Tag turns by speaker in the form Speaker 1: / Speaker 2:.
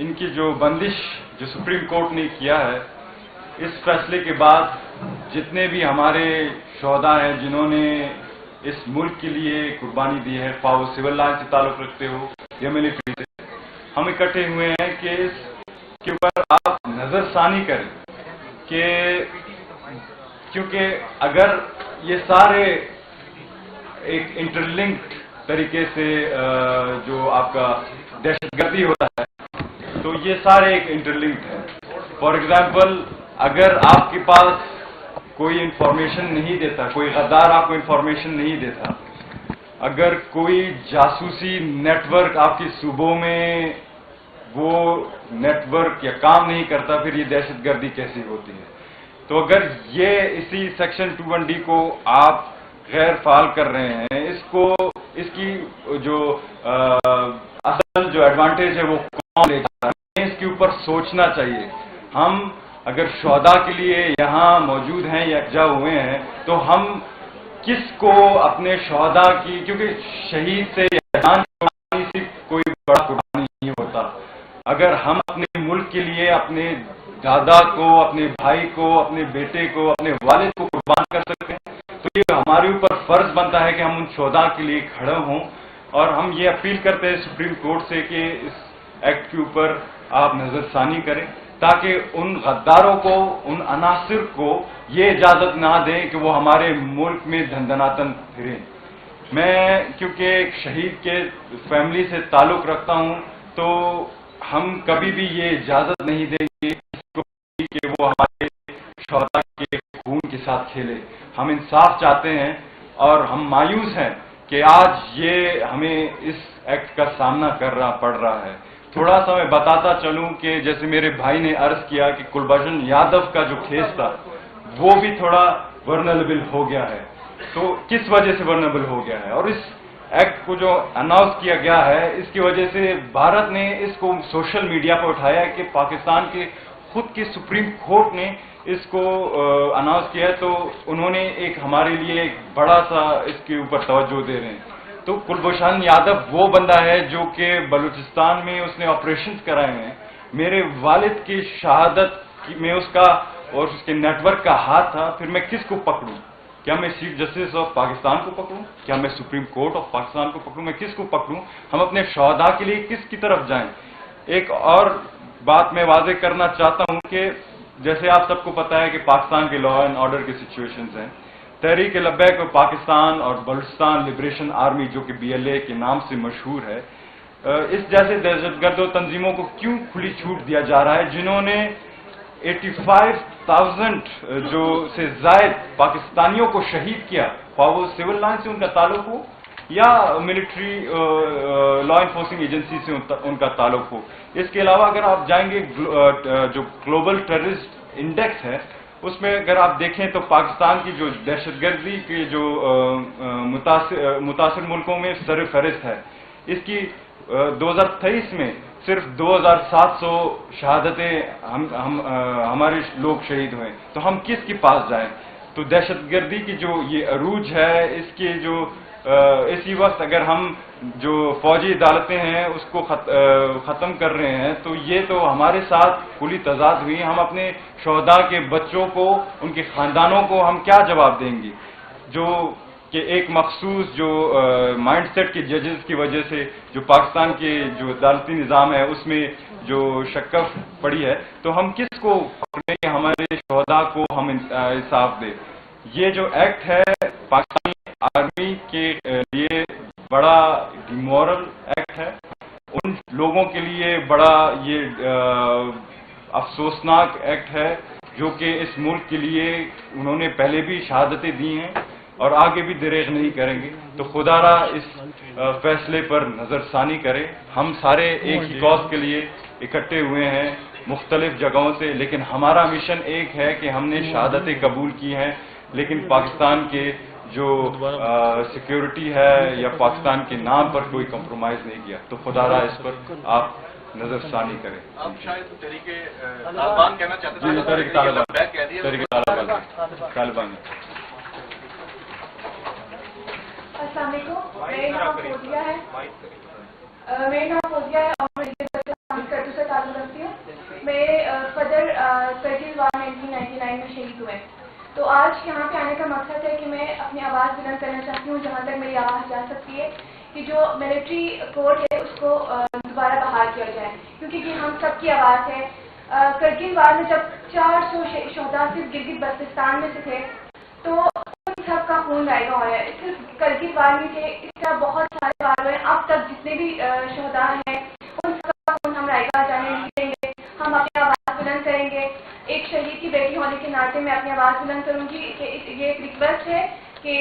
Speaker 1: ان کی جو بندش جو سپریم کورٹ نے کیا ہے، اس فیصلے کے بعد جتنے بھی ہمارے شہداء ہیں جنہوں نے اس ملک کے لیے قربانی دی ہے، خواہ وہ سول لائن سے تعلق رکھتے ہو یا ملٹری سے، ہم اکٹھے ہوئے ہیں کہ اس کے اوپر آپ نظر ثانی کریں، کہ کیونکہ اگر یہ سارے ایک انٹرلنکڈ طریقے سے جو آپ کا دہشت گردی ہوتا ہے تو یہ سارے ایک انٹرلنکڈ ہیں. فار ایگزامپل، اگر آپ کے پاس کوئی انفارمیشن نہیں دیتا، کوئی غدار آپ کو انفارمیشن نہیں دیتا، اگر کوئی جاسوسی نیٹ ورک آپ کے صوبوں میں وہ نیٹ ورک یا کام نہیں کرتا، پھر یہ دہشت گردی کیسی ہوتی ہے؟ تو اگر یہ اسی سیکشن 21D کو آپ غیر فعال کر رہے ہیں، اس کی جو اصل جو ایڈوانٹیج ہے وہ کون لے جا رہا ہے، اس کے اوپر سوچنا چاہیے. ہم اگر شہداء کے لیے یہاں موجود ہیں یا یکجا ہوئے ہیں تو ہم کس کو اپنے شہداء کی، کیونکہ شہید سے یا جان قربانی سے کوئی بڑا قربانی نہیں ہوتا. اگر ہم اپنے ملک کے لیے اپنے دادا کو، اپنے بھائی کو، اپنے بیٹے کو، اپنے والد کو قربان کر سکتے ہیں تو یہ ہمارے اوپر فرض بنتا ہے کہ ہم ان شہداء کے لیے کھڑے ہوں. اور ہم یہ اپیل کرتے ہیں سپریم کورٹ سے کہ اس ایکٹ کے اوپر آپ نظر ثانی کریں، تاکہ ان غداروں کو، ان عناصر کو یہ اجازت نہ دیں کہ وہ ہمارے ملک میں دھن دھناتن پھریں. میں کیونکہ ایک شہید کے فیملی سے تعلق رکھتا ہوں تو ہم کبھی بھی یہ اجازت نہیں دیں گے کہ وہ ہمارے شہداء کے خون کے ساتھ کھیلے. ہم انصاف چاہتے ہیں اور ہم مایوس ہیں کہ آج یہ ہمیں اس ایکٹ کا سامنا کرنا پڑ رہا ہے. تھوڑا سا میں بتاتا چلوں کہ جیسے میرے بھائی نے عرض کیا کہ کلبھشن یادو کا جو کیس تھا وہ بھی تھوڑا ورنریبل ہو گیا ہے. تو کس وجہ سے ورنریبل ہو گیا ہے؟ اور اس ایکٹ کو جو اناؤنس کیا گیا ہے اس کی وجہ سے بھارت نے اس کو سوشل میڈیا پر اٹھایا کہ پاکستان کے خود کی سپریم کورٹ نے اس کو اناؤنس کیا ہے، تو انہوں نے ایک ہمارے لیے ایک بڑا سا اس کے اوپر توجہ دے رہے ہیں. تو کلبھوشن یادو وہ بندہ ہے جو کہ بلوچستان میں اس نے آپریشنز کرائے ہیں. میرے والد کی شہادت میں اس کا اور اس کے نیٹ ورک کا ہاتھ تھا. پھر میں کس کو پکڑوں؟ کیا میں چیف جسٹس آف پاکستان کو پکڑوں؟ کیا میں سپریم کورٹ آف پاکستان کو پکڑوں؟ میں کس کو پکڑوں؟ ہم اپنے شہداء کے لیے کس کی طرف جائیں؟ ایک اور بات میں واضح کرنا چاہتا ہوں کہ جیسے آپ سب کو پتا ہے کہ پاکستان کے لا اینڈ آرڈر کی سچویشنز ہیں. تحریک لبیک پاکستان اور بلوچستان لبریشن آرمی جو کہ BLA کے نام سے مشہور ہے، اس جیسے دہشت گرد و تنظیموں کو کیوں کھلی چھوٹ دیا جا رہا ہے جنہوں نے 85,000 جو سے زائد پاکستانیوں کو شہید کیا، خواہ وہ سول لائن سے ان کا تعلق ہو یا ملٹری لا انفورسنگ ایجنسی سے ان کا تعلق ہو. اس کے علاوہ اگر آپ جائیں گے جو گلوبل ٹیررسٹ انڈیکس ہے اس میں اگر آپ دیکھیں تو پاکستان کی جو دہشت گردی کے جو متاثر ملکوں میں سر فہرست ہے. اس کی 2023 میں صرف 2,700 شہادتیں ہمارے لوگ شہید ہوئے. تو ہم کس کے پاس جائیں؟ تو دہشت گردی کی جو یہ عروج ہے اس کے جو اسی وقت اگر ہم جو فوجی عدالتیں ہیں اس کو ختم کر رہے ہیں تو یہ تو ہمارے ساتھ کھلی تضاد ہوئی. ہم اپنے شہداء کے بچوں کو، ان کے خاندانوں کو ہم کیا جواب دیں گے؟ جو کہ ایک مخصوص جو مائنڈ سیٹ کے ججز کی وجہ سے جو پاکستان کے جو عدالتی نظام ہے اس میں جو شکست پڑی ہے، تو ہم کس کو پکڑیں کہ ہمارے شہداء کو ہم انصاف دیں؟ یہ جو ایکٹ ہے پاکستانی آرمی کے لیے بڑا ڈیمورل ایکٹ ہے. ان لوگوں کے لیے بڑا یہ افسوسناک ایکٹ ہے جو کہ اس ملک کے لیے انہوں نے پہلے بھی شہادتیں دی ہیں اور آگے بھی دریغ نہیں کریں گے. تو خدا را اس فیصلے پر نظر ثانی کرے. ہم سارے ایک ہی کاز کے لیے اکٹھے ہوئے ہیں مختلف جگہوں سے، لیکن ہمارا مشن ایک ہے کہ ہم نے شہادتیں قبول کی ہیں لیکن پاکستان کے جو سیکیورٹی ہے یا پاکستان کے نام پر کوئی کمپرومائز نہیں کیا. تو خدا را اس پر آپ نظر ثانی کریں.
Speaker 2: آپ شاید طالبان کہنا چاہتے ہیں.
Speaker 1: طالبان.
Speaker 3: السلام علیکم، میرا نام فوزیہ ہے. اور میں سے تعلق میرے فادر کرگل وار 1999 میں شہید ہوئے. تو آج یہاں پہ آنے کا مقصد ہے کہ میں اپنی آواز بلند کرنا چاہتی ہوں جہاں تک میری آواز جا سکتی ہے کہ جو ملٹری کورٹ ہے اس کو دوبارہ بحال کیا جائے, کیونکہ یہ ہم سب کی آواز ہے. کرگل وار میں جب 400 شہدا صرف گلگت بلتستان میں سے تھے تو ان سب کا خون رائگاں ہو رہا ہے. صرف کرگل وار میں تھے, اس طرح بہت سارے وار ہوئے. اب تک جتنے بھی شہدا ہیں ان سب کا خون ہم رائگاں جانے نہیں دیں گے. ہم اپنی آواز بلند کریں گے. ایک شہید کی بیٹی ہونے کے ناطے میں اپنی آواز بلند کروں گی کہ یہ ایک ریکویسٹ ہے کہ